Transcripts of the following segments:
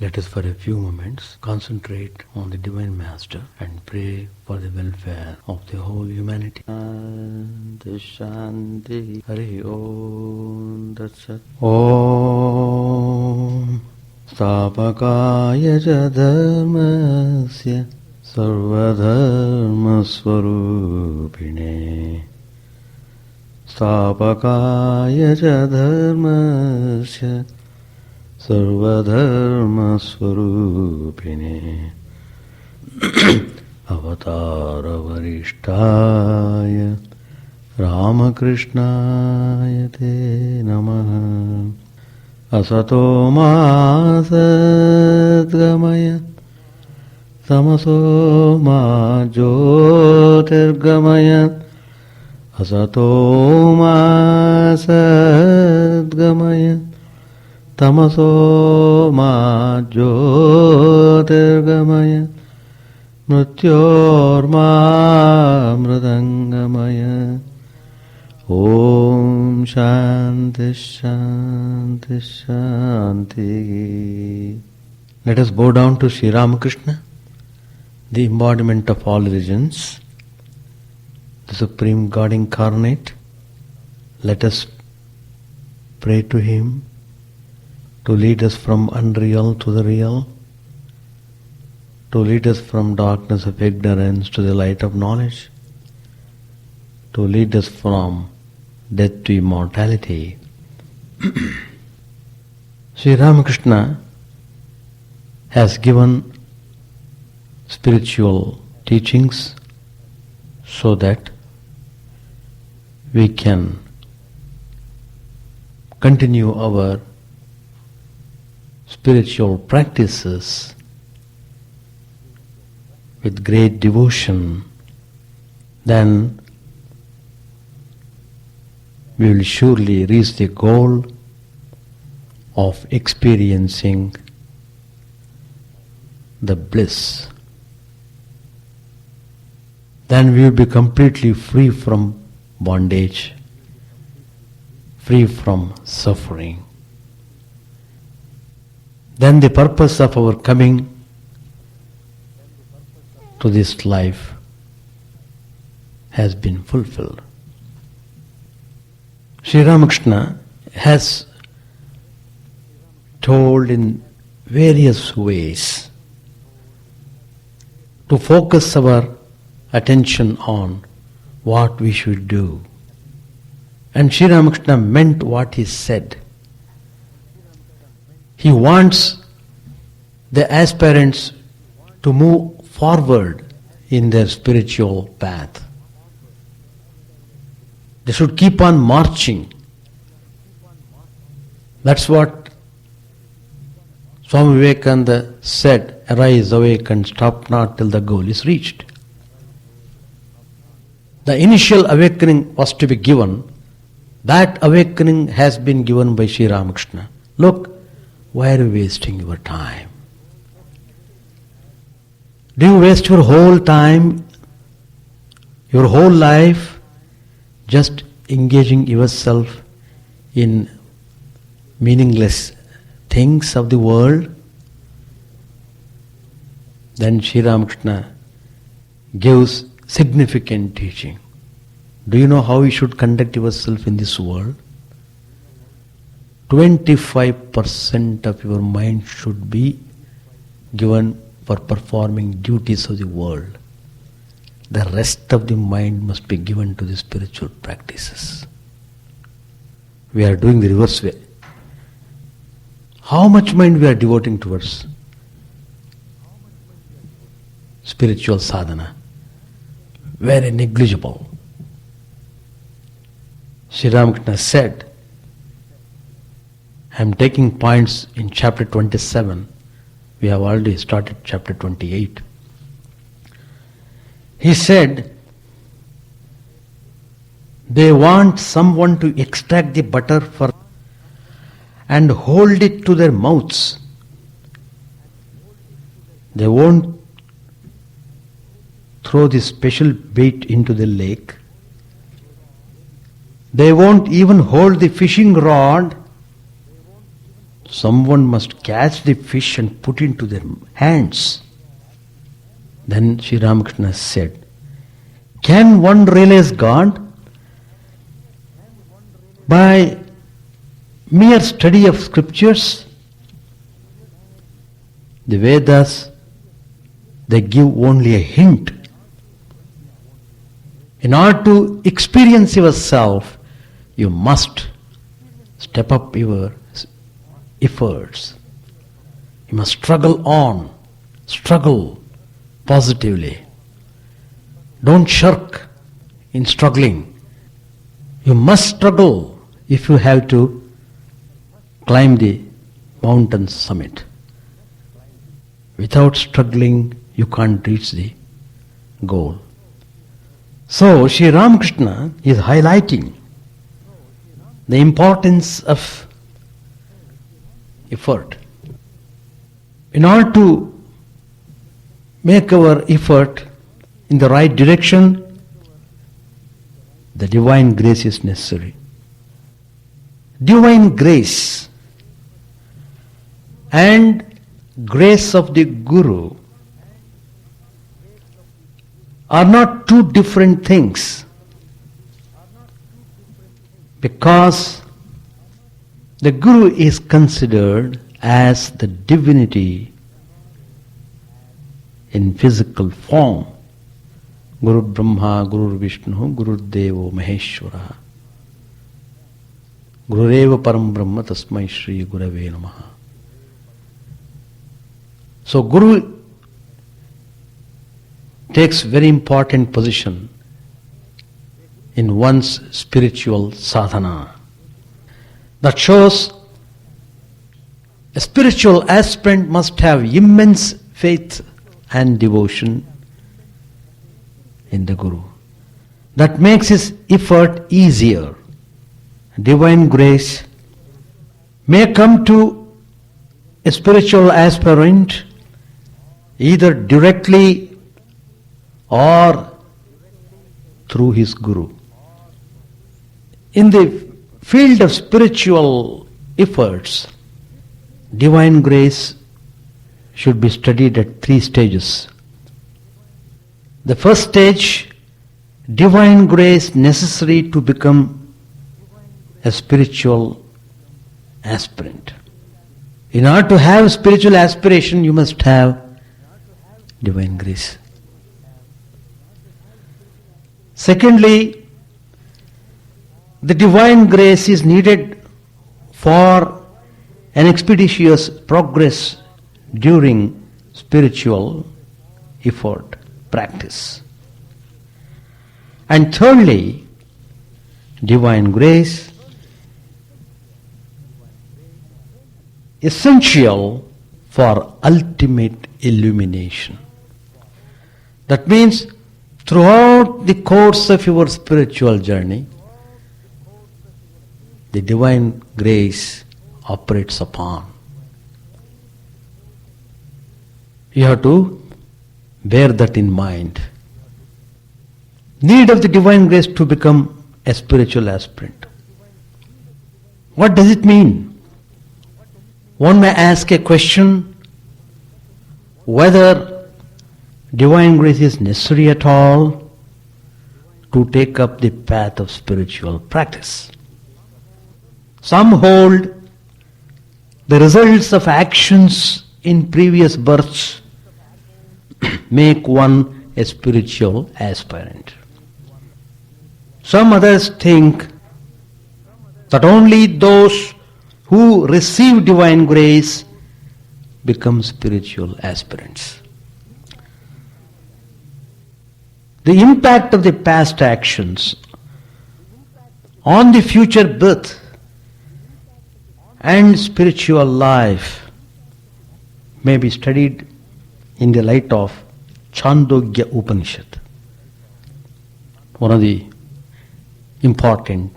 Let us for a few moments concentrate on the Divine Master and pray for the welfare of the whole humanity. Shanti Hari Om Datsat Om Stapakaya Dharmasya Sarvadharma Swarupine Stapakaya Dharmasya Sarvadharma Swarupine Avatara Varishtaya Ramakrishna Te Namaha Asato Ma Sadgamaya Tamaso Ma Jyotirgamaya Asato Ma Sadgamaya Tamaso Ma Jyotirgamaya Mrityorma Mridangamaya Om Shanti Shanti Shanti. Let us bow down to Sri Ramakrishna, the embodiment of all religions, the Supreme God Incarnate. Let us pray to Him to lead us from unreal to the real, to lead us from darkness of ignorance to the light of knowledge, to lead us from death to immortality. Sri Ramakrishna has given spiritual teachings so that we can continue our spiritual practices with great devotion. Then we will surely reach the goal of experiencing the bliss. Then we will be completely free from bondage, free from suffering. Then the purpose of our coming to this life has been fulfilled. Sri Ramakrishna has told in various ways to focus our attention on what we should do. And Sri Ramakrishna meant what he said. He wants the aspirants to move forward in their spiritual path. They should keep on marching. That's what Swami Vivekananda said, arise, awake and stop not till the goal is reached. The initial awakening was to be given. That awakening has been given by Sri Ramakrishna. Look, why are you wasting your time? Do you waste your whole time, your whole life, just engaging yourself in meaningless things of the world? Then Sri Ramakrishna gives significant teaching. Do you know how you should conduct yourself in this world? 25% of your mind should be given for performing duties of the world. The rest of the mind must be given to the spiritual practices. We are doing the reverse way. How much mind we are devoting towards spiritual sadhana? Very negligible. Sri Ramakrishna said, I am taking points in chapter 27. We have already started chapter 28. He said, they want someone to extract the butter and hold it to their mouths. They won't throw this special bait into the lake. They won't even hold the fishing rod Someone must catch the fish and put into their hands. Then Sri Ramakrishna said, can one realize God by mere study of scriptures? The Vedas, they give only a hint. In order to experience yourself, you must step up your efforts. You must struggle on, struggle positively. Don't shirk in struggling. You must struggle if you have to climb the mountain summit. Without struggling, you can't reach the goal. So, Sri Ramakrishna is highlighting the importance of effort. In order to make our effort in the right direction, the divine grace is necessary. Divine grace and grace of the Guru are not two different things, because the Guru is considered as the divinity in physical form. Guru Brahma, Guru Vishnu, Guru Devo Maheshwara. Gurureva Param Brahma Tasmai Shri Gurave Namaha. So Guru takes very important position in one's spiritual sadhana. That shows a spiritual aspirant must have immense faith and devotion in the Guru. That makes his effort easier. Divine grace may come to a spiritual aspirant either directly or through his Guru. In the field of spiritual efforts, divine grace should be studied at 3 stages. The first stage, divine grace necessary to become a spiritual aspirant. In order to have spiritual aspiration, you must have divine grace. Secondly, the divine grace is needed for an expeditious progress during spiritual effort, practice. And thirdly, divine grace essential for ultimate illumination. That means throughout the course of your spiritual journey, the divine grace operates upon. You have to bear that in mind. Need of the divine grace to become a spiritual aspirant. What does it mean? One may ask a question whether divine grace is necessary at all to take up the path of spiritual practice. Some hold the results of actions in previous births make one a spiritual aspirant. Some others think that only those who receive divine grace become spiritual aspirants. The impact of the past actions on the future birth and spiritual life may be studied in the light of Chandogya Upanishad, one of the important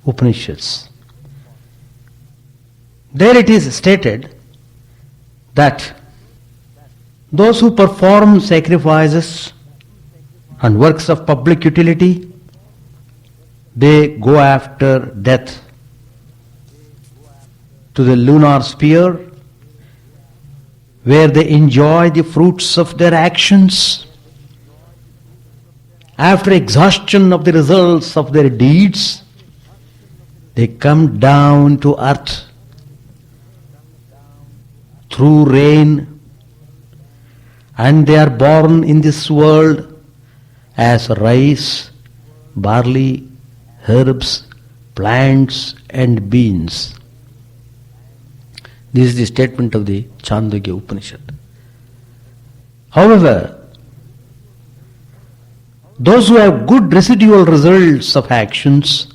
Upanishads. There it is stated that those who perform sacrifices and works of public utility, they go after death to the lunar sphere, where they enjoy the fruits of their actions. After exhaustion of the results of their deeds, they come down to earth through rain, and they are born in this world as rice, barley, herbs, plants and beans. This is the statement of the Chandogya Upanishad. However, those who have good residual results of actions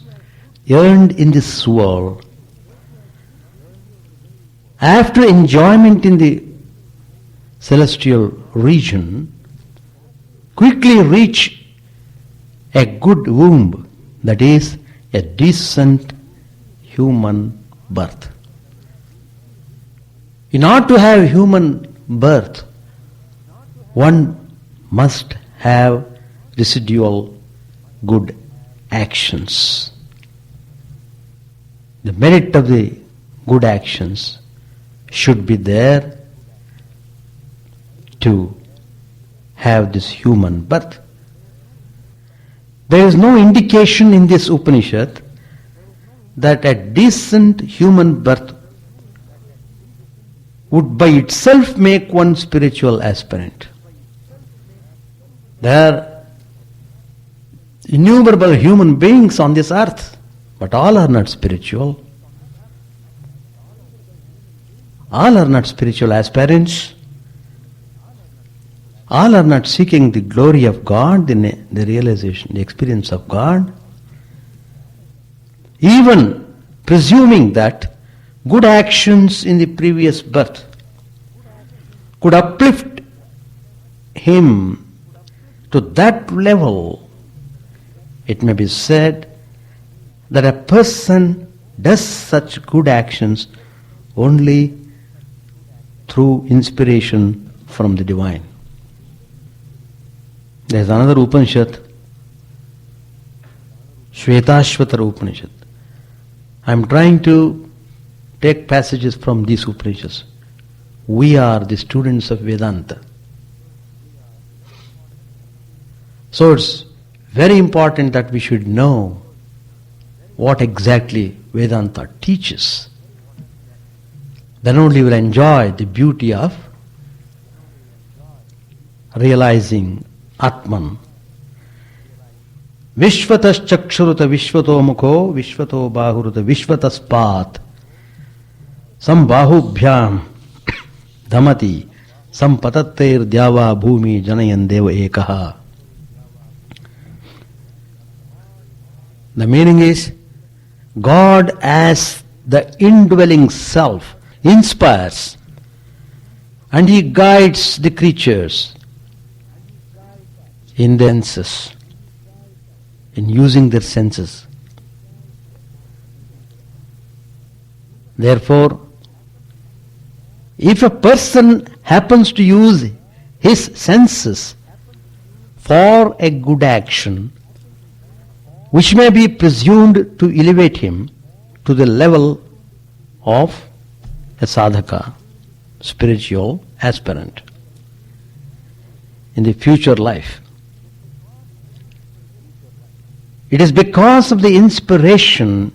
earned in this world, after enjoyment in the celestial region, quickly reach a good womb, that is, a decent human birth. In order to have human birth, one must have residual good actions. The merit of the good actions should be there to have this human birth. There is no indication in this Upanishad that a decent human birth would by itself make one spiritual aspirant. There are innumerable human beings on this earth, but all are not spiritual. All are not spiritual aspirants. All are not seeking the glory of God, the realization, the experience of God. Even presuming that good actions in the previous birth could uplift him to that level, it may be said that a person does such good actions only through inspiration from the divine. There is another Upanishad, Shvetashvatara Upanishad. I am trying to take passages from these Upanishads. We are the students of Vedanta. So it's very important that we should know what exactly Vedanta teaches. Then only we'll enjoy the beauty of realizing Atman. Vishvatas chakshuruta vishvato mukho vishvato bahuruta vishvataspat sambahubhyam dhamati sampatattair dyava bhumi janayan deva ekaha. The meaning is, God as the indwelling self inspires and He guides the creatures in their senses, in using their senses. Therefore, if a person happens to use his senses for a good action, which may be presumed to elevate him to the level of a sadhaka, spiritual aspirant in the future life, it is because of the inspiration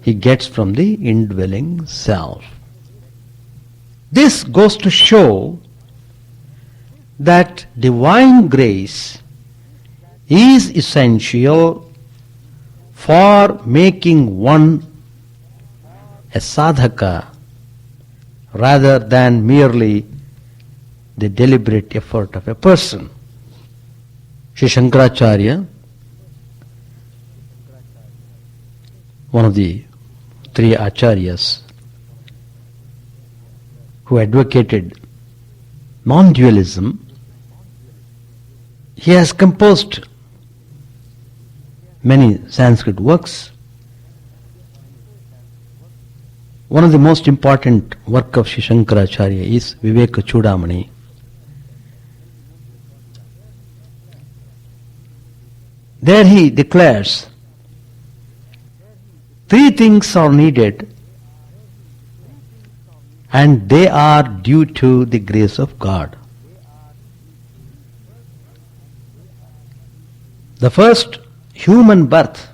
he gets from the indwelling self. This goes to show that divine grace is essential for making one a sadhaka rather than merely the deliberate effort of a person. Sri Shankaracharya, one of the three acharyas who advocated non-dualism, he has composed many Sanskrit works. One of the most important work of Sri Shankaracharya is Viveka-Chudamani. There he declares, three things are needed and they are due to the grace of God. The first human birth,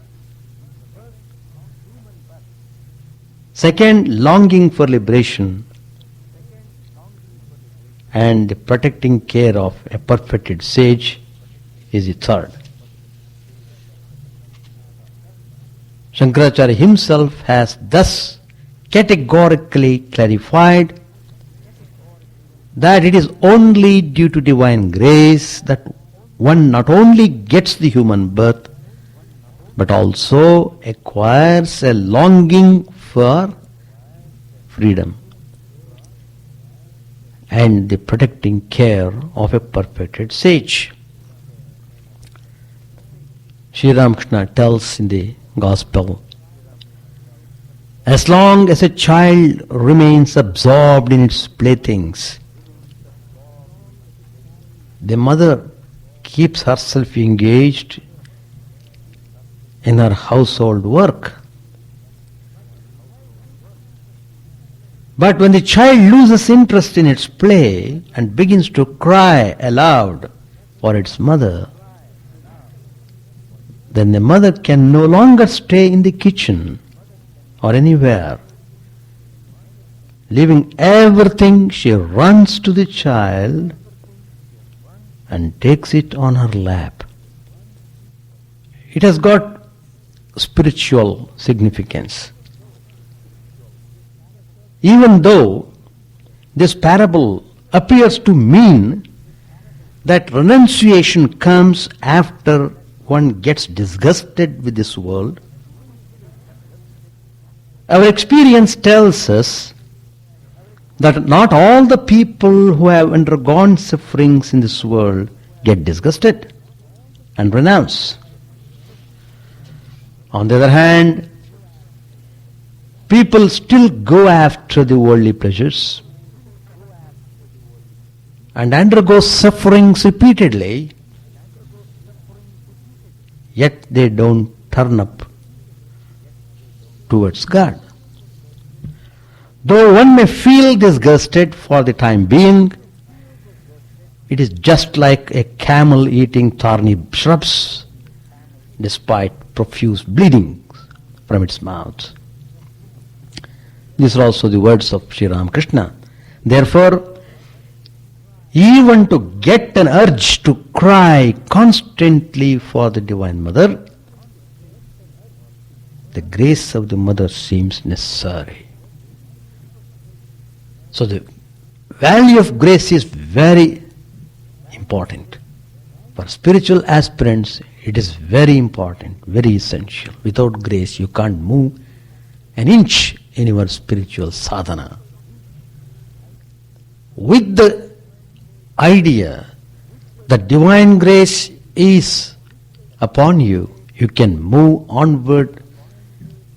second longing for liberation, and the protecting care of a perfected sage is the third. Shankaracharya himself has thus categorically clarified that it is only due to divine grace that one not only gets the human birth but also acquires a longing for freedom and the protecting care of a perfected sage. Sri Ramakrishna tells in the Gospel, as long as a child remains absorbed in its playthings, the mother keeps herself engaged in her household work. But when the child loses interest in its play and begins to cry aloud for its mother, then the mother can no longer stay in the kitchen or anywhere. Leaving everything, she runs to the child and takes it on her lap. It has got spiritual significance. Even though this parable appears to mean that renunciation comes after one gets disgusted with this world, our experience tells us that not all the people who have undergone sufferings in this world get disgusted and renounce. On the other hand, people still go after the worldly pleasures and undergo sufferings repeatedly, yet they don't turn up towards God. Though one may feel disgusted for the time being, it is just like a camel eating thorny shrubs despite profuse bleeding from its mouth. These are also the words of Sri Ramakrishna. Therefore, even to get an urge to cry constantly for the Divine Mother, the grace of the Mother seems necessary. So the value of grace is very important. For spiritual aspirants, it is very important, very essential. Without grace, you can't move an inch in your spiritual sadhana. With the idea that divine grace is upon you, you can move onward,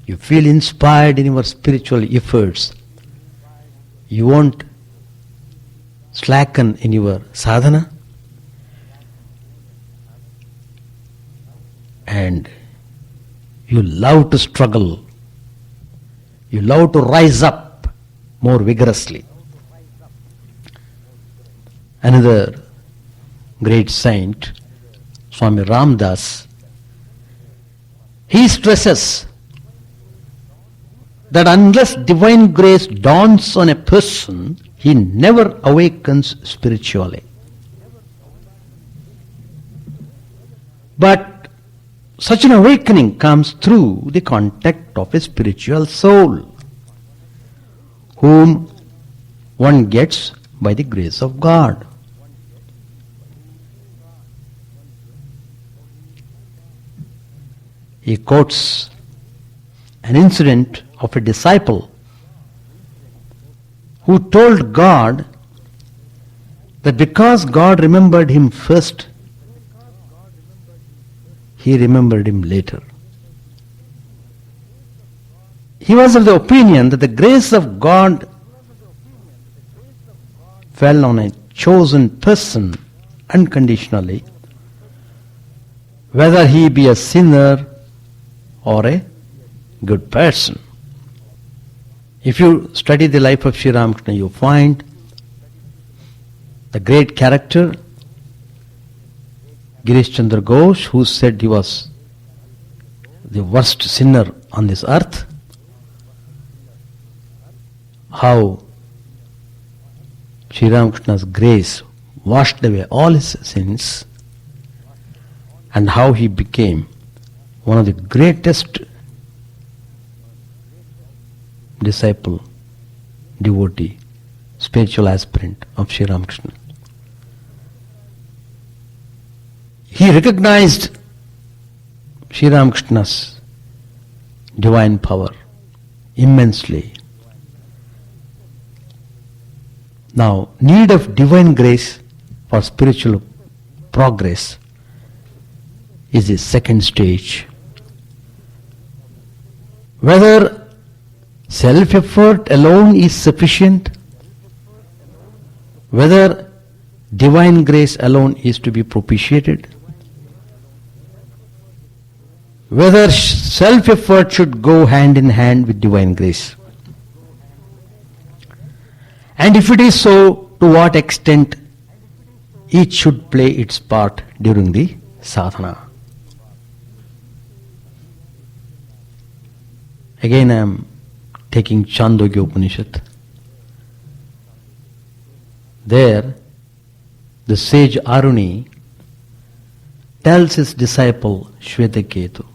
you feel inspired in your spiritual efforts, you won't slacken in your sadhana, and you love to struggle, you love to rise up more vigorously. Another great saint, Swami Ramdas, he stresses that unless divine grace dawns on a person, he never awakens spiritually. But such an awakening comes through the contact of a spiritual soul, whom one gets by the grace of God. He quotes an incident of a disciple who told God that because God remembered him first, he remembered him later. He was of the opinion that the grace of God fell on a chosen person unconditionally, whether he be a sinner or a good person. If you study the life of Sri Ramakrishna, you find the great character, Girish Chandra Ghosh, who said he was the worst sinner on this earth, how Sri Ramakrishna's grace washed away all his sins, and how he became one of the greatest disciple, devotee, spiritual aspirant of Sri Ramakrishna. He recognized Sri Ramakrishna's divine power immensely. Now, need of divine grace for spiritual progress is the second stage. Whether self-effort alone is sufficient, whether divine grace alone is to be propitiated, whether self-effort should go hand in hand with divine grace. And if it is so, to what extent each should play its part during the sadhana. Again I am taking Chandogya Upanishad. There, the sage Aruni tells his disciple Shvetaketu.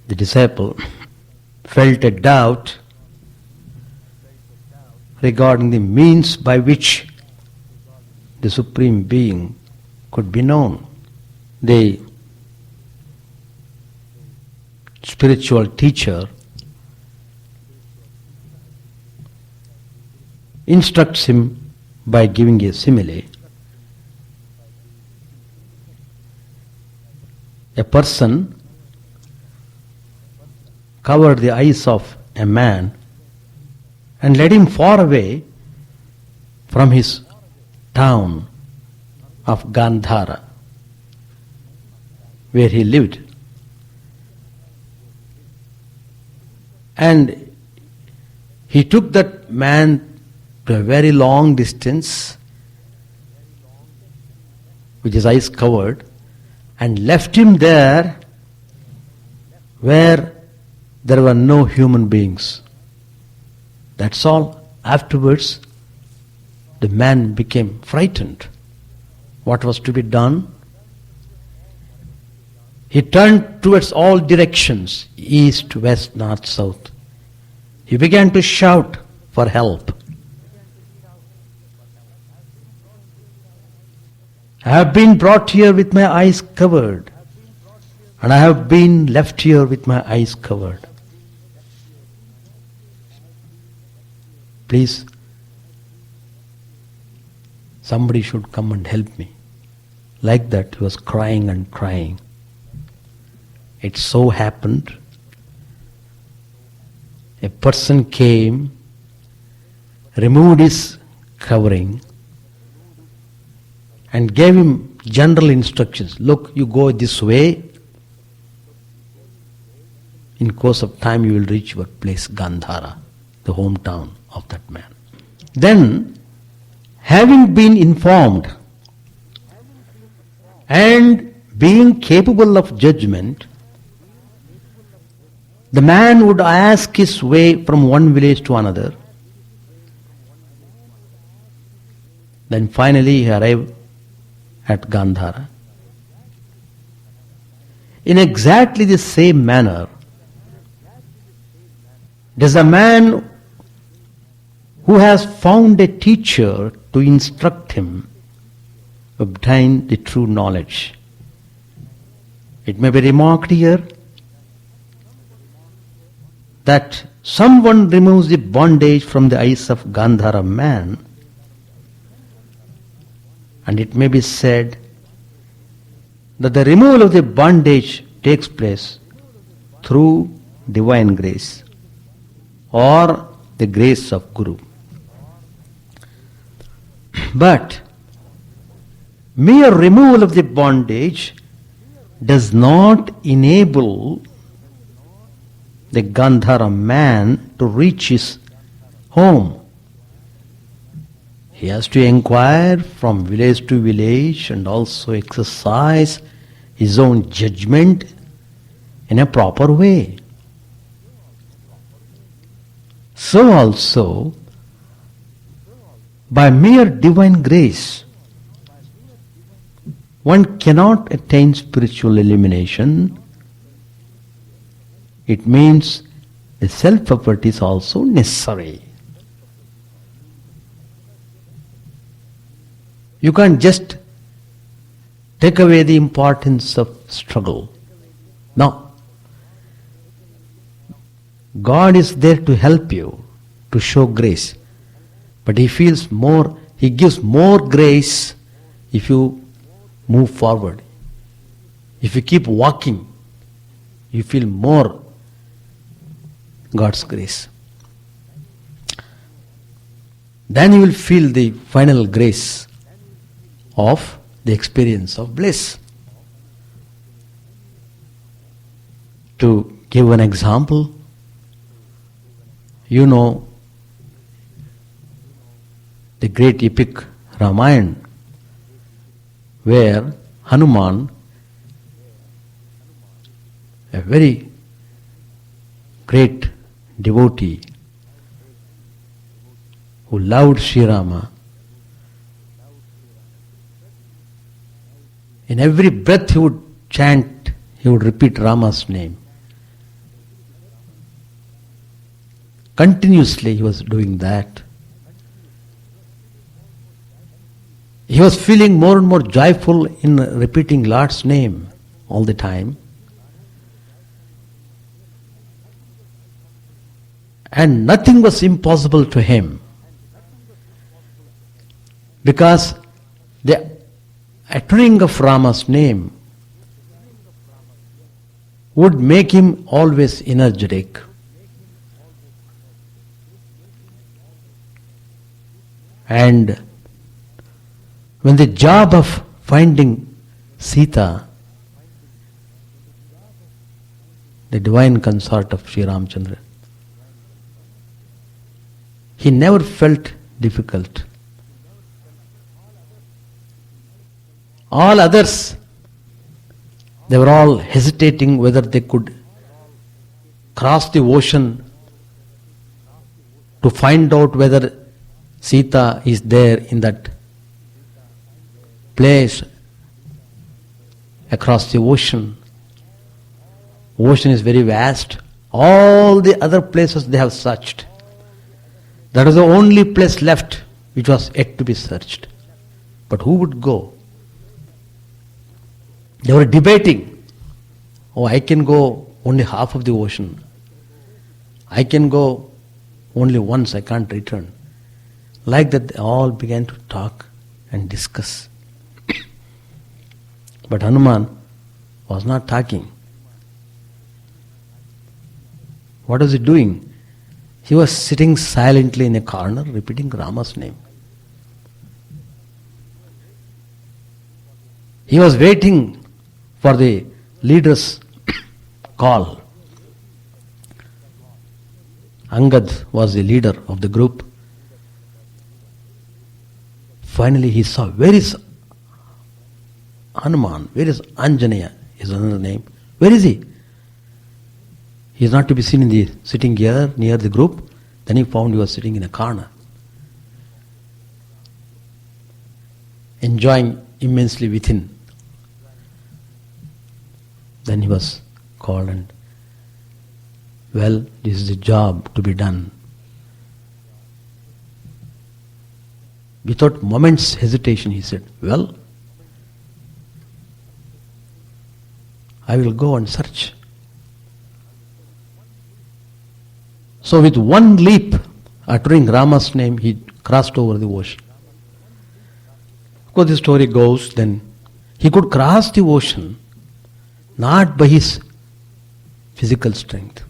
The disciple felt a doubt regarding the means by which the Supreme Being could be known. The spiritual teacher instructs him by giving a simile. A person covered the eyes of a man and led him far away from his town of Gandhara, where he lived. And he took that man to a very long distance with his eyes covered and left him there where there were no human beings. That's all. Afterwards, the man became frightened. What was to be done? He turned towards all directions, east, west, north, south. He began to shout for help. I have been brought here with my eyes covered, and I have been left here with my eyes covered. Please, somebody should come and help me. Like that, he was crying and crying. It so happened, a person came, removed his covering, and gave him general instructions. Look, you go this way. In course of time you will reach your place, Gandhara, the hometown of that man. Then, having been informed and being capable of judgment, the man would ask his way from one village to another. Then finally he arrived at Gandhara. In exactly the same manner, does a man who has found a teacher to instruct him obtain the true knowledge. It may be remarked here that someone removes the bondage from the eyes of Gandhara man, and it may be said that the removal of the bondage takes place through divine grace or the grace of Guru. But mere removal of the bondage does not enable the Gandhara man to reach his home. He has to inquire from village to village and also exercise his own judgment in a proper way. So also, by mere divine grace, one cannot attain spiritual illumination. It means the self-effort is also necessary. You can't just take away the importance of struggle. No. God is there to help you, to show grace. But He gives more grace if you move forward. If you keep walking, you feel more God's grace. Then you will feel the final grace of the experience of bliss. To give an example, you know the great epic Ramayana, where Hanuman, a very great devotee who loved Sri Rama, in every breath he would chant, he would repeat Rama's name. Continuously he was doing that. He was feeling more and more joyful in repeating Lord's name all the time. And nothing was impossible to him, because the uttering of Rama's name would make him always energetic. And when the job of finding Sita, the divine consort of Sri Ramchandra, he never felt difficult. All others, they were all hesitating whether they could cross the ocean to find out whether Sita is there in that place across the ocean. Ocean is very vast. All the other places they have searched. That was the only place left which was yet to be searched. But who would go? They were debating. Oh, I can go only half of the ocean. I can go only once, I can't return. Like that they all began to talk and discuss. But Hanuman was not talking. What was he doing? He was sitting silently in a corner repeating Rama's name. He was waiting for the leader's call. Angad was the leader of the group. Finally he saw, where is Hanuman? Where is Anjaneya? Is another name. Where is he? He is not to be seen sitting here near the group. Then he found he was sitting in a corner, enjoying immensely within. Then he was called and, well, this is the job to be done. Without moment's hesitation he said, well, I will go and search. So with one leap, uttering Rama's name, he crossed over the ocean. Of course the story goes, then he could cross the ocean not by his physical strength.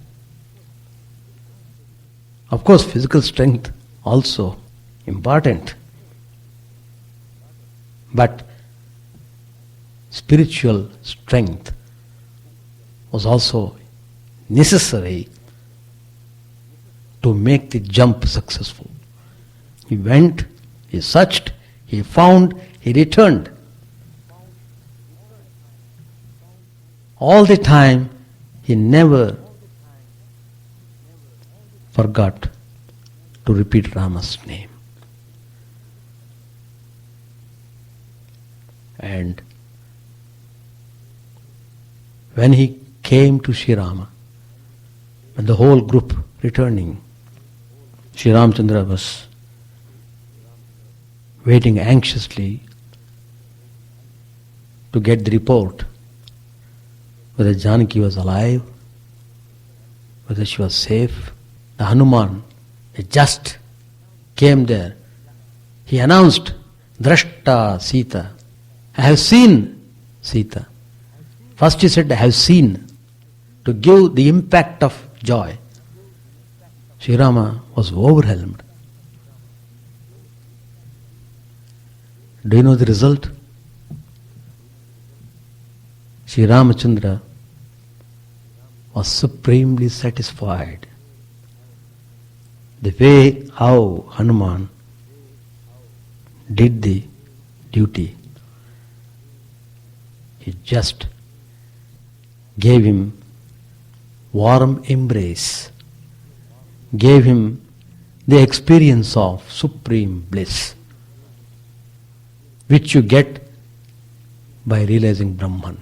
Of course physical strength also important. But spiritual strength was also necessary to make the jump successful. He went, he searched, he found, he returned. All the time, he never forgot to repeat Rama's name. And when he came to Sri Rama, and the whole group returning, Sri Ramchandra was waiting anxiously to get the report whether Janaki was alive, whether she was safe. The Hanuman just came there. He announced, Drashta Sita. I have seen Sita. First he said, I have seen, to give the impact of joy. Sri Rama was overwhelmed. Do you know the result? Sri Ramachandra was supremely satisfied. The way how Hanuman did the duty, he just gave him warm embrace, gave him the experience of supreme bliss, which you get by realizing Brahman.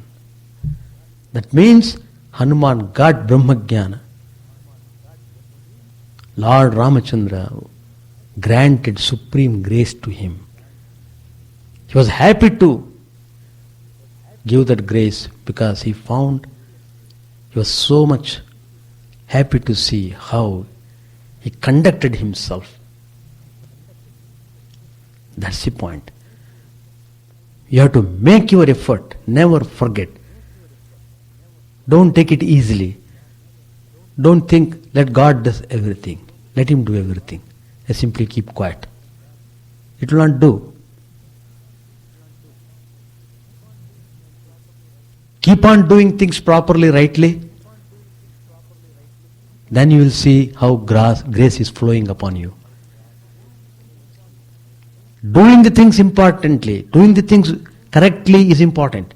That means Hanuman got Brahmajnana. Lord Ramachandra granted supreme grace to him. He was happy to give that grace because he found, he was so much happy to see how he conducted himself. That's the point. You have to make your effort, never forget. Don't take it easily. Don't think, let God does everything. Let Him do everything. I simply keep quiet. It will not do. Keep on doing things properly, rightly. Then you will see how grace is flowing upon you. Doing the things importantly, doing the things correctly is important.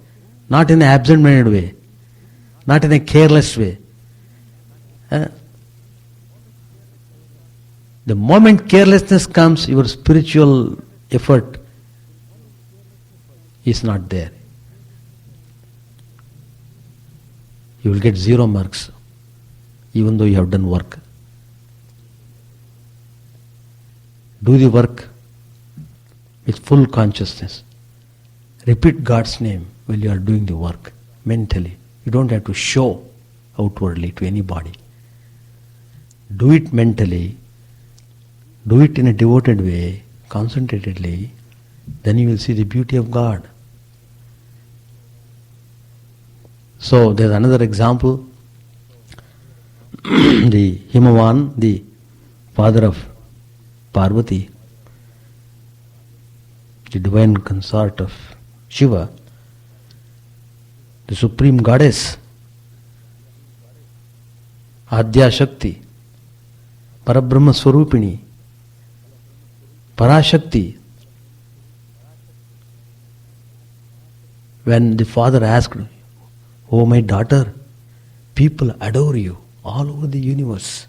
Not in an absent-minded way. Not in a careless way. The moment carelessness comes, your spiritual effort is not there. You will get 0 marks, even though you have done work. Do the work with full consciousness. Repeat God's name while you are doing the work mentally. You don't have to show outwardly to anybody. Do it mentally. Do it in a devoted way, concentratedly. Then you will see the beauty of God. So there's another example. The Himavan, the father of Parvati, the divine consort of Shiva, the supreme goddess, Adya Shakti, Parabrahma Swarupini, Parashakti. When the father asked, "Oh my daughter, people adore you all over the universe.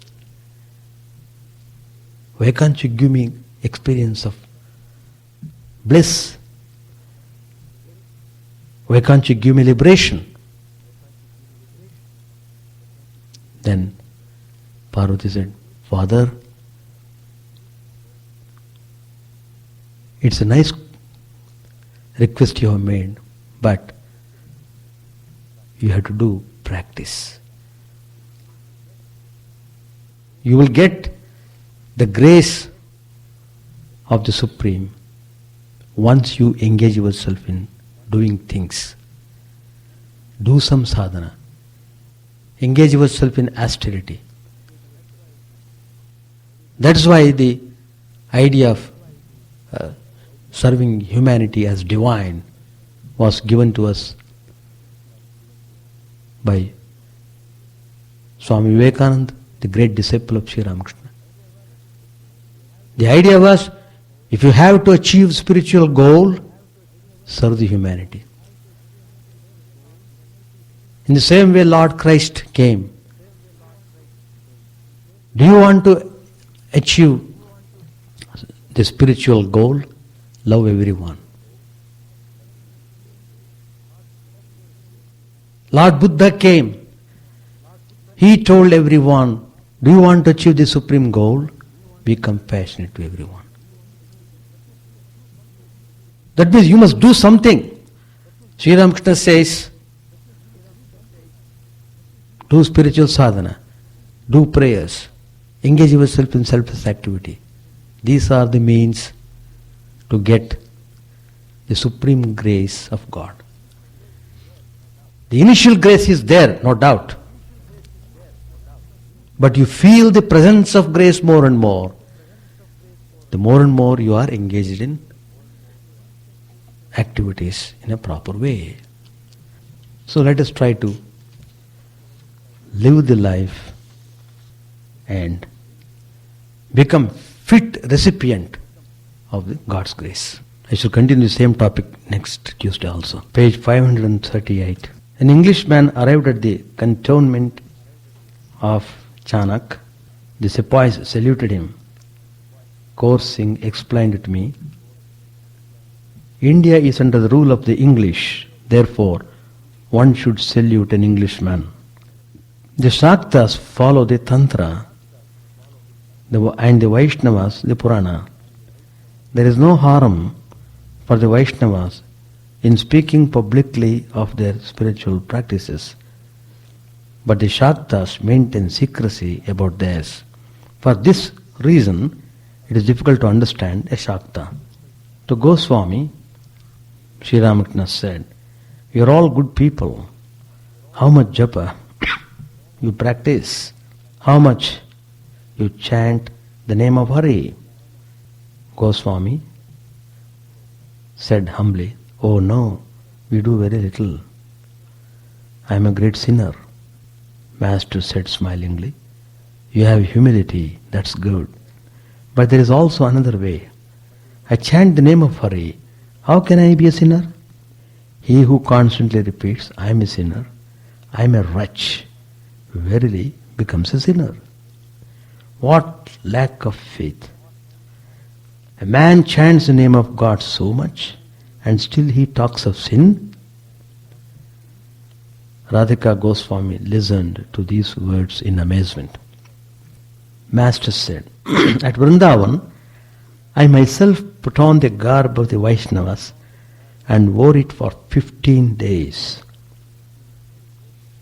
Why can't you give me experience of bliss? Why can't you give me liberation?" Then Parvati said, "Father, it's a nice request you have made, but you have to do practice. You will get the grace of the Supreme once you engage yourself in doing things. Do some sadhana. Engage yourself in austerity. That's why the idea of serving humanity as divine was given to us by Swami Vivekananda, the great disciple of Sri Ramakrishna. The idea was, if you have to achieve spiritual goal, serve the humanity. In the same way Lord Christ came. Do you want to achieve the spiritual goal? Love everyone. Lord Buddha came. He told everyone, do you want to achieve the supreme goal? Be compassionate to everyone. That means you must do something. Sri Ramakrishna says, do spiritual sadhana, do prayers, engage yourself in selfless activity. These are the means to get the supreme grace of God. The initial grace is there, no doubt. But you feel the presence of grace more and more. The more and more you are engaged in activities in a proper way. So let us try to live the life and become fit recipient of the God's grace. I shall continue the same topic next Tuesday also. Page 538. An Englishman arrived at the cantonment of Chanak. The sepoys saluted him. Kaur Singh explained to me, India is under the rule of the English, therefore one should salute an Englishman. The Shaktas follow the Tantra and the Vaishnavas the Purana. There is no harm for the Vaishnavas in speaking publicly of their spiritual practices, but the Shaktas maintain secrecy about theirs. For this reason, it is difficult to understand a Shakta. To Goswami, Sri Ramakrishna said, you are all good people. How much japa you practice? How much you chant the name of Hari? Goswami said humbly, oh no, we do very little. I am a great sinner. Master said smilingly, you have humility, that's good. But there is also another way. I chant the name of Hari. How can I be a sinner? He who constantly repeats, I am a sinner, I am a wretch, verily becomes a sinner. What lack of faith! A man chants the name of God so much, and still he talks of sin? Radhika Goswami listened to these words in amazement. Master said, at Vrindavan, I myself put on the garb of the Vaishnavas and wore it for 15 days.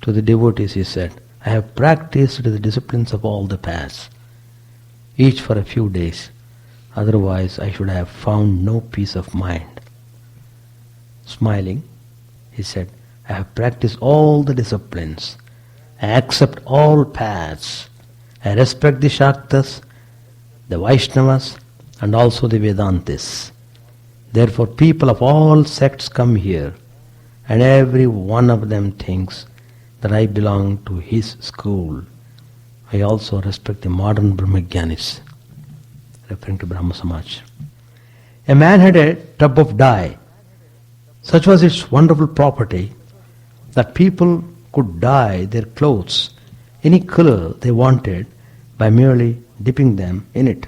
To the devotees he said, I have practiced the disciplines of all the paths, each for a few days. Otherwise I should have found no peace of mind. Smiling, he said, I have practiced all the disciplines. I accept all paths. I respect the Shaktas, the Vaishnavas, and also the Vedantis. Therefore people of all sects come here, and every one of them thinks that I belong to his school. I also respect the modern Brahmagyanis, referring to Brahma Samaj. A man had a tub of dye. Such was its wonderful property that people could dye their clothes any color they wanted by merely dipping them in it.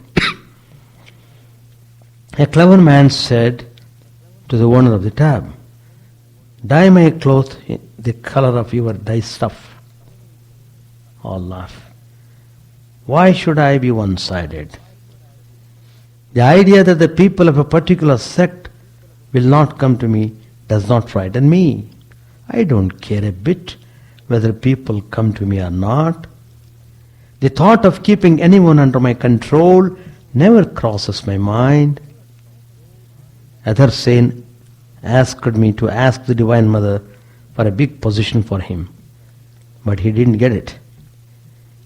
A clever man said to the owner of the tub, dye my clothes the color of your dye stuff. All laugh. Why should I be one-sided? The idea that the people of a particular sect will not come to me does not frighten me. I don't care a bit whether people come to me or not. The thought of keeping anyone under my control never crosses my mind. Other saint asked me to ask the Divine Mother for a big position for him, but he didn't get it.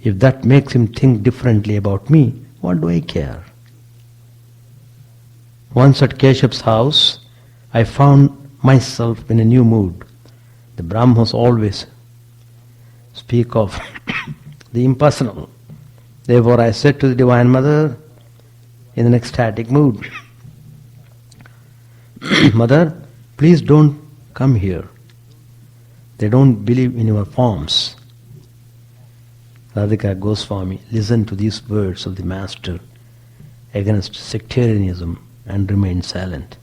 If that makes him think differently about me, what do I care? Once at Keshav's house, I found myself in a new mood. The Brahmas always speak of the impersonal. Therefore I said to the Divine Mother, in an ecstatic mood. Mother, please don't come here. They don't believe in your forms. Radhika Goswami listened to these words of the Master against sectarianism and remained silent.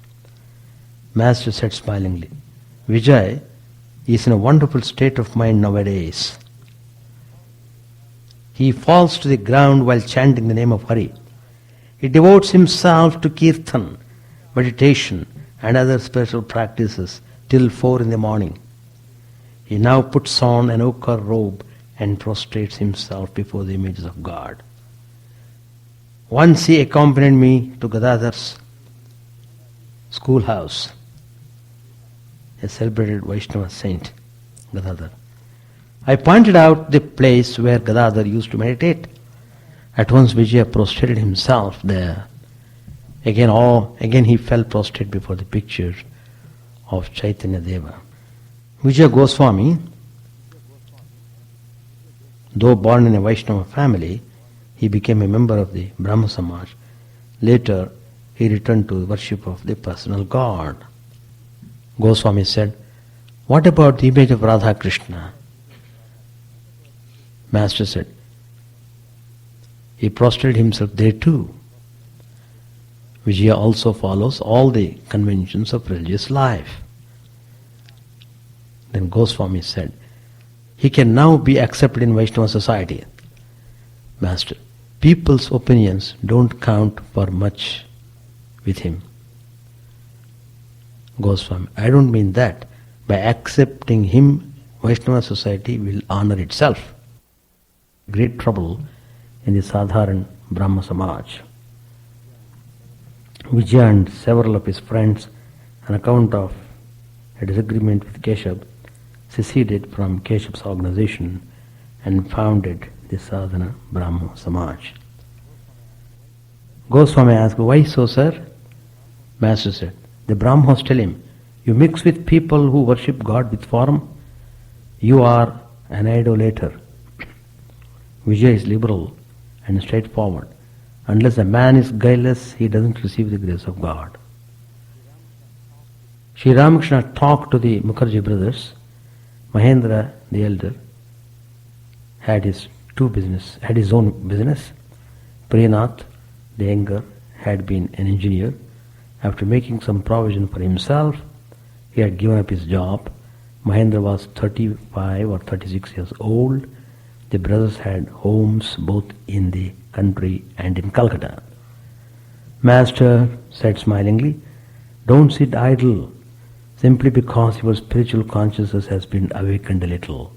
Master said smilingly, Vijay is in a wonderful state of mind nowadays. He falls to the ground while chanting the name of Hari. He devotes himself to kirtan, meditation and other spiritual practices till 4 in the morning. He now puts on an ochre robe and prostrates himself before the images of God. Once he accompanied me to Gadadhar's schoolhouse, a celebrated Vaishnava saint, Gadadhar. I pointed out the place where Gadadhar used to meditate. At once Vijaya prostrated himself there. Again he fell prostrate before the picture of Chaitanya Deva. Vijaya Goswami, though born in a Vaishnava family, he became a member of the Brahma Samaj. Later, he returned to the worship of the personal God. Goswami said, what about the image of Radha Krishna? Master said, he prostrated himself there too. Vijaya also follows all the conventions of religious life. Then Goswami said, he can now be accepted in Vaishnava society. Master, people's opinions don't count for much with him. Goswami, I don't mean that. By accepting him, Vaishnava society will honor itself. Great trouble in the Sadharan Brahma Samaj. Vijaya and several of his friends, on account of a disagreement with Keshav, seceded from Keshav's organization and founded the Sadhana Brahma Samaj. Goswami asked, why so, sir? Master said, the Brahmas tell him, you mix with people who worship God with form, you are an idolater. Vijaya is liberal and straightforward. Unless a man is guileless, he doesn't receive the grace of God. Sri Ramakrishna talked to the Mukherjee brothers. Mahendra, the elder, had his own business. Priyanath, the younger, had been an engineer. After making some provision for himself, he had given up his job. Mahendra was 35 or 36 years old. The brothers had homes both in the country and in Calcutta. Master said smilingly, don't sit idle simply because your spiritual consciousness has been awakened a little.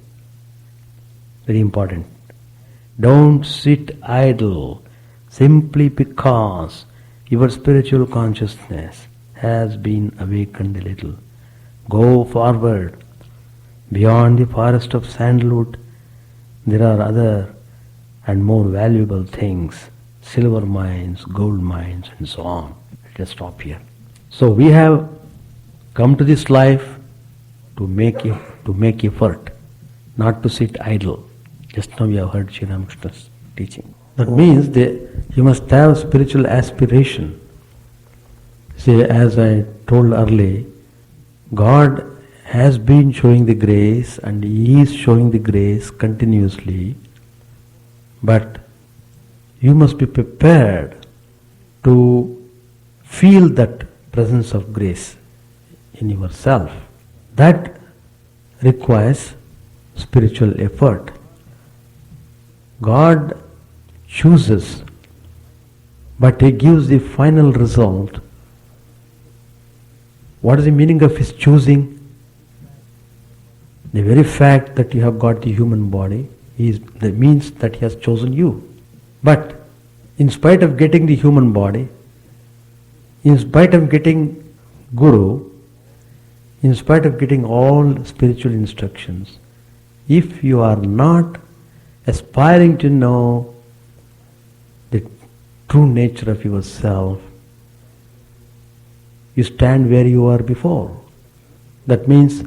Very important. Don't sit idle simply because your spiritual consciousness has been awakened a little. Go forward. Beyond the forest of sandalwood, there are other and more valuable things, silver mines, gold mines, and so on. Let us stop here. So we have come to this life to make effort, not to sit idle. Just now we have heard Sri Ramakrishna's teaching. That means you must have spiritual aspiration. See, as I told earlier, God has been showing the grace and He is showing the grace continuously, but you must be prepared to feel that presence of grace in yourself. That requires spiritual effort. God chooses, but He gives the final result. What is the meaning of His choosing? The very fact that you have got the human body that means that He has chosen you. But in spite of getting the human body, in spite of getting Guru, in spite of getting all spiritual instructions, if you are not aspiring to know the true nature of yourself, you stand where you were before. That means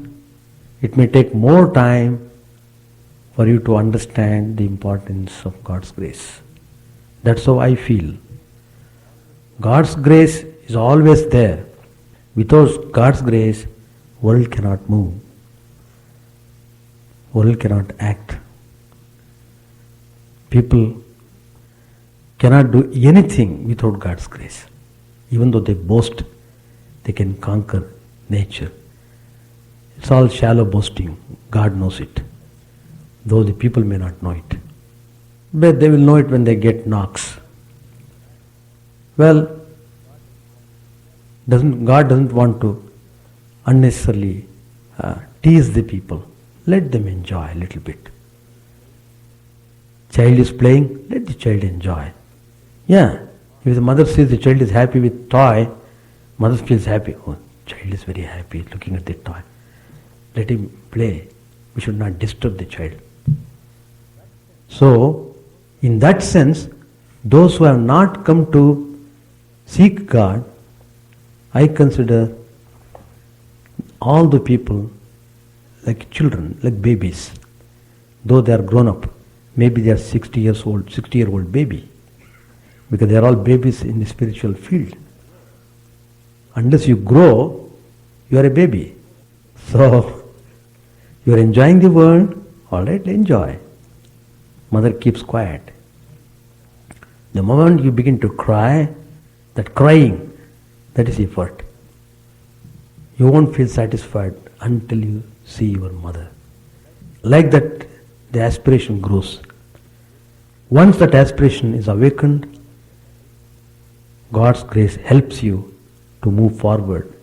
it may take more time for you to understand the importance of God's grace. That's how I feel. God's grace is always there. Without God's grace, world cannot move. World cannot act. People cannot do anything without God's grace. Even though they boast, they can conquer nature. It's all shallow boasting. God knows it. Though the people may not know it. But they will know it when they get knocks. Well, God doesn't want to unnecessarily tease the people. Let them enjoy a little bit. Child is playing, let the child enjoy. Yeah, if the mother sees the child is happy with toy, mother feels happy. Oh, child is very happy looking at the toy. Let him play. We should not disturb the child. So, in that sense, those who have not come to seek God, I consider all the people like children, like babies. Though they are grown up, maybe they are 60-year-old baby. Because they are all babies in the spiritual field. Unless you grow, you are a baby. So, you are enjoying the world, alright, enjoy. Mother keeps quiet. The moment you begin to cry, that crying, that is effort. You won't feel satisfied until you see your mother. Like that, the aspiration grows. Once that aspiration is awakened, God's grace helps you to move forward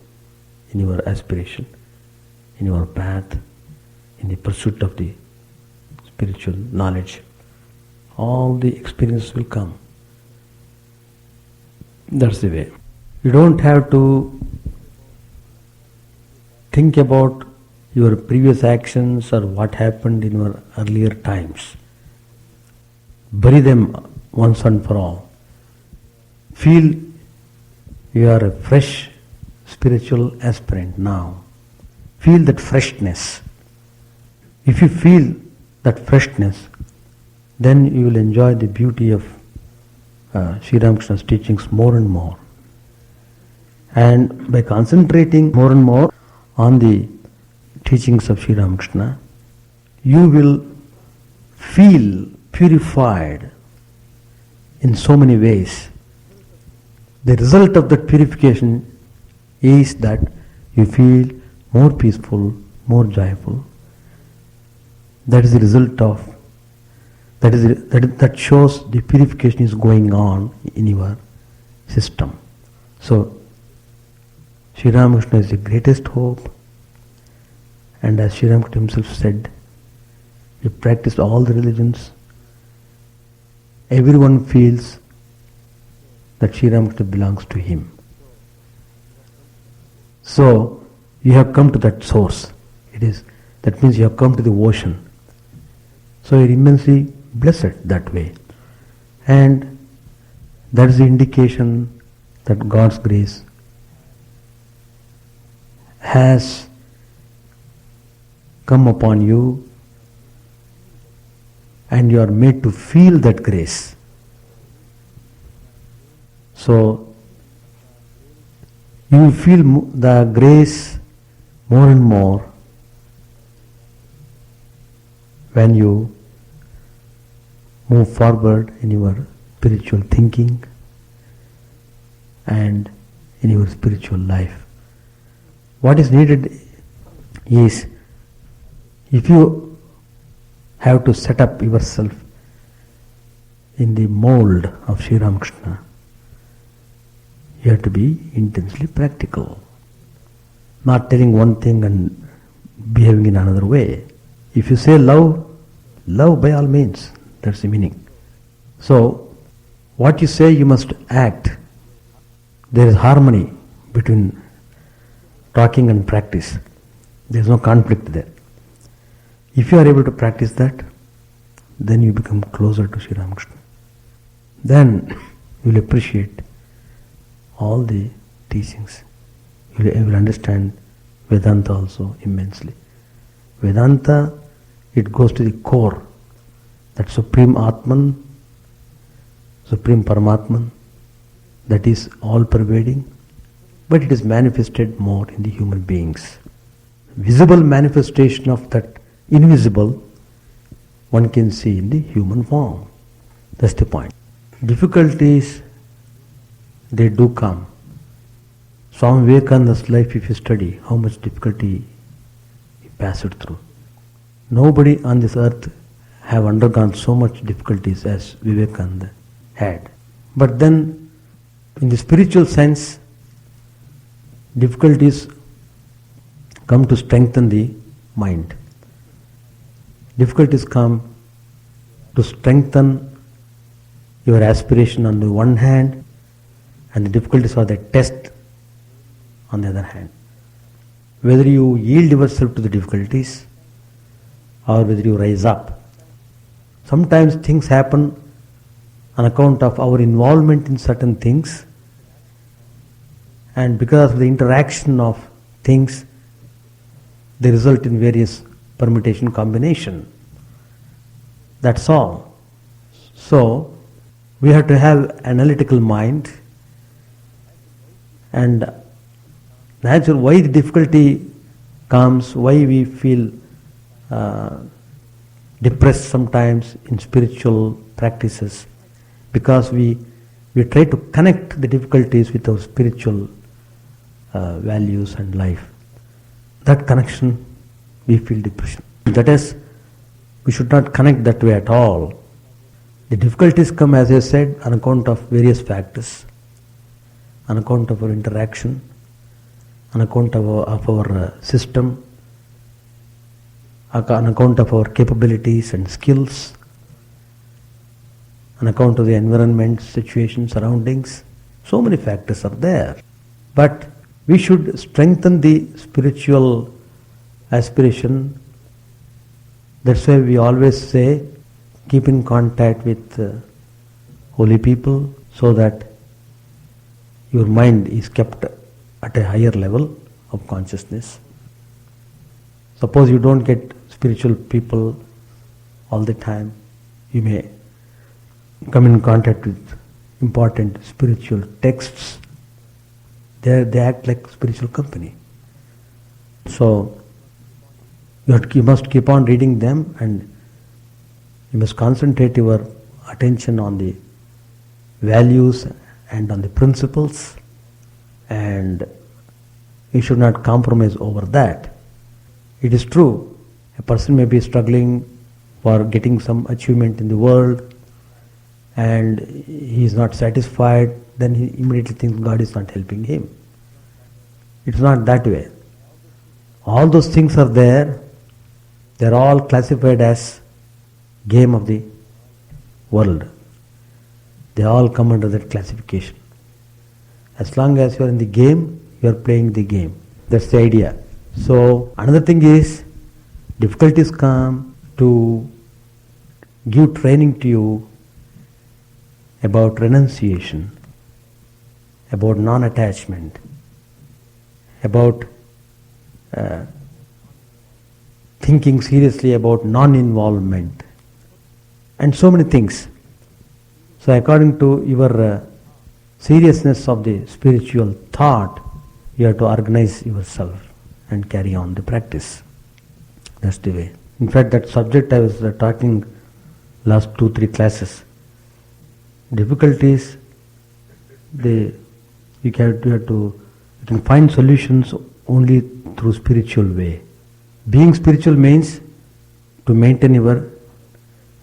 in your aspiration, in your path, in the pursuit of the spiritual knowledge. All the experiences will come. That's the way. You don't have to think about your previous actions or what happened in your earlier times. Bury them once and for all. Feel you are a fresh spiritual aspirant now. Feel that freshness. If you feel that freshness, then you will enjoy the beauty of Sri Ramakrishna's teachings more and more. And by concentrating more and more on the teachings of Sri Ramakrishna, you will feel purified in so many ways. The result of that purification is that you feel more peaceful, more joyful. That is the result of, that shows the purification is going on in your system. So, Sri Ramakrishna is the greatest hope, and as Sri Ramakrishna himself said, he practiced all the religions. Everyone feels that Sri Ramakrishna belongs to him. So, you have come to that source. That means you have come to the ocean. So you are immensely blessed that way. And that is the indication that God's grace has come upon you, and you are made to feel that grace. So you will feel the grace more and more when you move forward in your spiritual thinking and in your spiritual life. What is needed is, if you have to set up yourself in the mold of Sri Ramakrishna, you have to be intensely practical. Not telling one thing and behaving in another way. If you say love, love by all means. That's the meaning. So, what you say you must act. There is harmony between talking and practice. There is no conflict there. If you are able to practice that, then you become closer to Sri Ramakrishna. Then you will appreciate all the teachings. You will understand Vedanta also immensely. Vedanta, it goes to the core, that Supreme Atman, Supreme Paramatman, that is all pervading, but it is manifested more in the human beings. Visible manifestation of that invisible one can see in the human form. That's the point. Difficulties, they do come. Swami Vivekananda's life, if you study, how much difficulty he passed through. Nobody on this earth have undergone so much difficulties as Vivekananda had. But then, in the spiritual sense, difficulties come to strengthen the mind. Difficulties come to strengthen your aspiration on the one hand, and the difficulties are the test on the other hand. Whether you yield yourself to the difficulties or whether you rise up. Sometimes things happen on account of our involvement in certain things, and because of the interaction of things, they result in various permutation combination. That's all. So, we have to have analytical mind, and natural why the difficulty comes, why we feel depressed sometimes in spiritual practices, because we try to connect the difficulties with our spiritual values and life. That connection, we feel depression. That is, we should not connect that way at all. The difficulties come, as I said, on account of various factors, on account of our interaction, on account of our system, on account of our capabilities and skills, on account of the environment, situation, surroundings. So many factors are there. But we should strengthen the spiritual aspiration. That's why we always say, keep in contact with holy people so that your mind is kept at a higher level of consciousness. Suppose you don't get spiritual people all the time, you may come in contact with important spiritual texts. They act like spiritual company. So you must keep on reading them, and you must concentrate your attention on the values and on the principles, and you should not compromise over that. It is true, a person may be struggling for getting some achievement in the world, and he is not satisfied, then he immediately thinks God is not helping him. It's not that way. All those things are there. They are all classified as game of the world. They all come under that classification. As long as you are in the game, you are playing the game. That's the idea. So another thing is, difficulties come to give training to you about renunciation, about non-attachment, about thinking seriously about non-involvement, and so many things. So according to your seriousness of the spiritual thought, you have to organize yourself and carry on the practice. That's the way. In fact, that subject I was talking last 2-3 classes. Difficulties, you can find solutions only through spiritual way. Being spiritual means to maintain your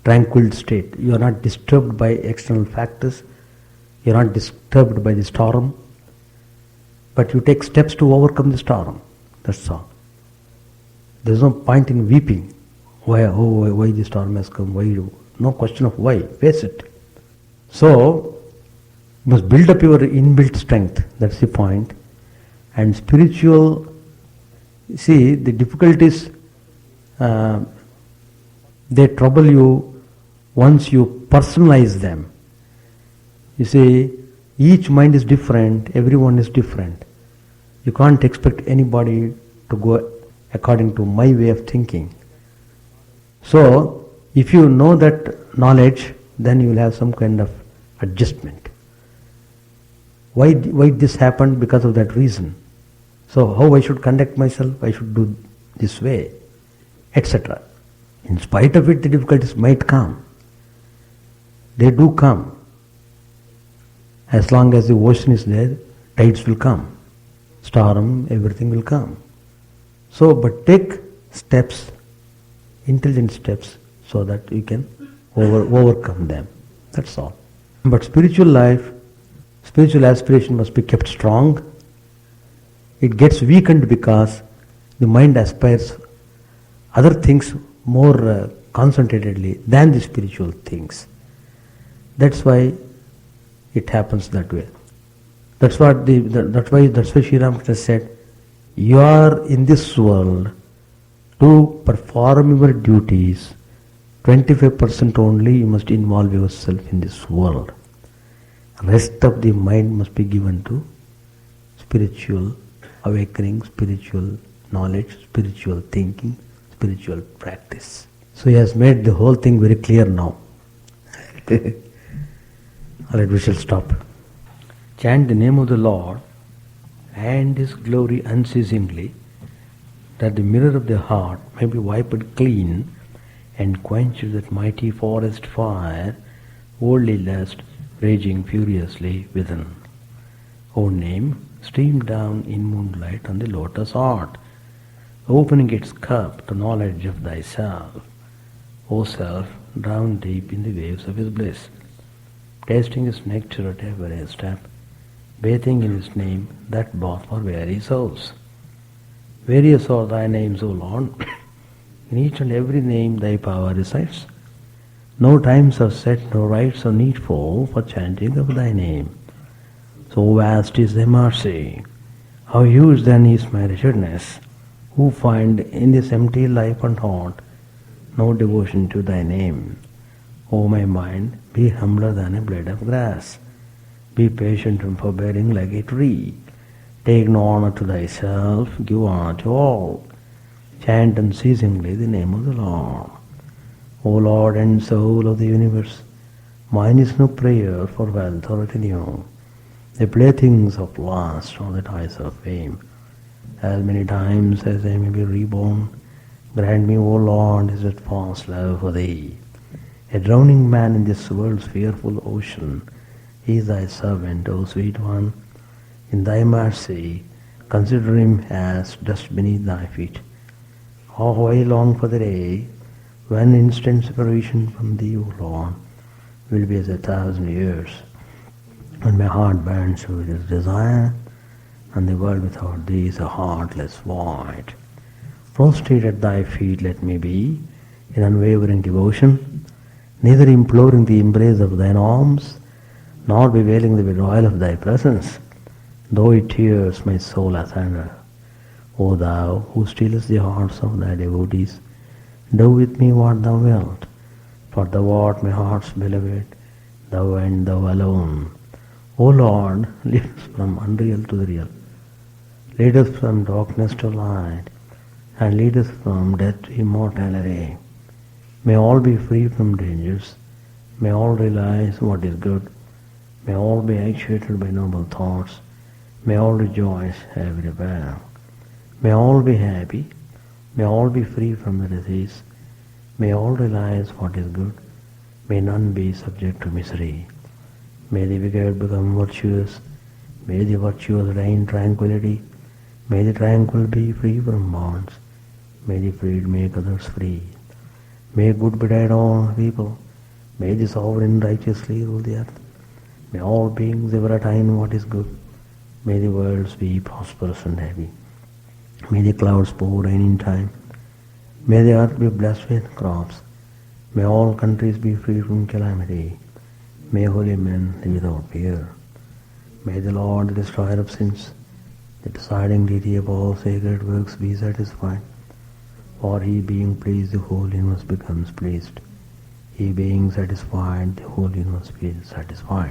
tranquil state. You are not disturbed by external factors. You are not disturbed by the storm. But you take steps to overcome the storm. That's all. There is no point in weeping. Why the storm has come? No question of why. Face it. So, you must build up your inbuilt strength. That's the point. And spiritual, see, the difficulties, they trouble you once you personalize them. You see, each mind is different, everyone is different. You can't expect anybody to go according to my way of thinking. So, if you know that knowledge, then you will have some kind of adjustment. Why this happened? Because of that reason. So how I should conduct myself? I should do this way, etc. In spite of it, the difficulties might come. They do come. As long as the ocean is there, tides will come. Storm, everything will come. So, but take steps, intelligent steps, so that you can overcome them. That's all. But spiritual life, spiritual aspiration must be kept strong. It gets weakened because the mind aspires other things more concentratedly than the spiritual things. That's why it happens that way. That's why Sri Ramakrishna said, you are in this world to perform your duties. 25% only you must involve yourself in this world. Rest of the mind must be given to spiritual awakening, spiritual knowledge, spiritual thinking, spiritual practice. So he has made the whole thing very clear now. Alright, we shall stop. Chant the name of the Lord and His glory unceasingly, that the mirror of the heart may be wiped clean and quench that mighty forest fire, worldly lust raging furiously within. O name, stream down in moonlight on the lotus heart, opening its cup to knowledge of thyself. O self, drown deep in the waves of His bliss, tasting His nectar at every step, bathing in His name that bought for weary souls. Various are thy names, O Lord. In each and every name thy power resides. No times are set, no rites are needful for chanting of thy name. So vast is thy mercy. How huge then is my wretchedness, who find in this empty life and heart no devotion to thy name. O my mind, be humbler than a blade of grass. Be patient and forbearing like a tree. Take no honor to thyself, give honor to all. Chant unceasingly the name of the Lord. O Lord and soul of the universe, mine is no prayer for wealth or retinue, the playthings of lust or the ties of fame. As many times as I may be reborn, grant me, O Lord, His steadfast love for Thee. A drowning man in this world's fearful ocean, he is Thy servant, O sweet one. In Thy mercy, consider him as dust beneath Thy feet. How I long for the day when instant separation from Thee, O Lord, will be as 1,000 years, when my heart burns with His desire, and the world without Thee is a heartless void. Prostrate at Thy feet let me be, in unwavering devotion, neither imploring the embrace of Thine arms, nor bewailing the withdrawal of Thy presence, though it tears my soul asunder. O Thou, who stealest the hearts of Thy devotees, do with me what Thou wilt, for Thou art my heart's beloved, Thou and Thou alone. O Lord, lead us from unreal to the real. Lead us from darkness to light, and lead us from death to immortality. May all be free from dangers. May all realize what is good. May all be actuated by noble thoughts. May all rejoice everywhere. May all be happy. May all be free from the disease. May all realize what is good. May none be subject to misery. May the wicked become virtuous. May the virtuous reign tranquility. May the tranquil be free from bonds. May the freed make others free. May good betide all people. May the sovereign righteously rule the earth. May all beings ever attain what is good. May the worlds be prosperous and happy. May the clouds pour rain in time. May the earth be blessed with crops. May all countries be free from calamity. May holy men live without fear. May the Lord, the destroyer of sins, the deciding deity of all sacred works, be satisfied. For He being pleased, the whole universe becomes pleased. He being satisfied, the whole universe feels satisfied.